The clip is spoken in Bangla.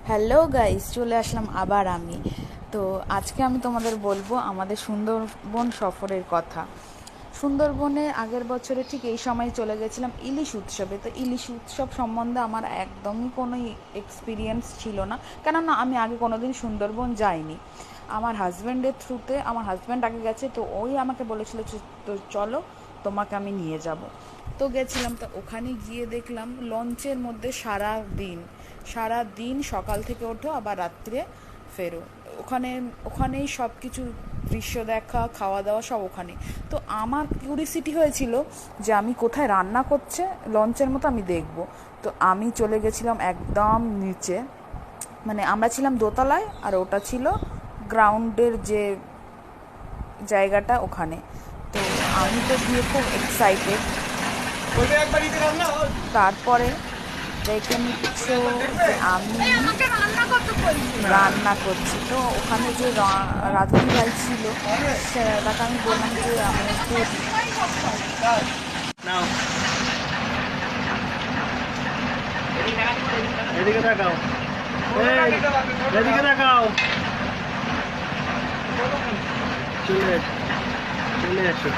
হ্যালো গাইস, চলে আসলাম আবার আমি। তো আজকে আমি তোমাদের বলবো আমাদের সুন্দরবন সফরের কথা। সুন্দরবনে আগের বছরে ঠিক এই সময় চলে গেছিলাম ইলিশ উৎসবে। তো ইলিশ উৎসব সম্বন্ধে আমার একদমই কোনো এক্সপিরিয়েন্স ছিল না, কেননা আমি আগে কোনো দিন সুন্দরবন যাইনি। আমার হাজব্যান্ডের থ্রুতে, আমার হাজব্যান্ড আগে গেছে, তো ওই আমাকে বলেছিল তো চলো, তোমাকে আমি নিয়ে যাব। তো গেছিলাম, তো ওখানে গিয়ে দেখলাম লঞ্চের মধ্যে সারা দিন সকাল থেকে ওঠো আবার রাত্রে ফেরো। ওখানে ওখানেই সব কিছু দৃশ্য দেখা, খাওয়া দাওয়া সব ওখানে। তো আমার কিউরিসিটি হয়েছিল যে আমি কোথায় রান্না করছে লঞ্চের মতো আমি দেখব। তো আমি চলে গেছিলাম একদম নিচে, মানে আমরা ছিলাম দোতলায় আর ওটা ছিল গ্রাউন্ডের যে জায়গাটা ওখানে। তো আমি তো গিয়ে খুব এক্সাইটেড। তারপরে দেখে নিচ্ছ যে আমি রান্না করছি। তো ওখানে যে রাঁধুনি ভাই ছিল, তাকে আমি বললাম যে আমি একটু নাও এদিকে তাকাও, এই এদিকে তাকাও, চলে চলে আসো।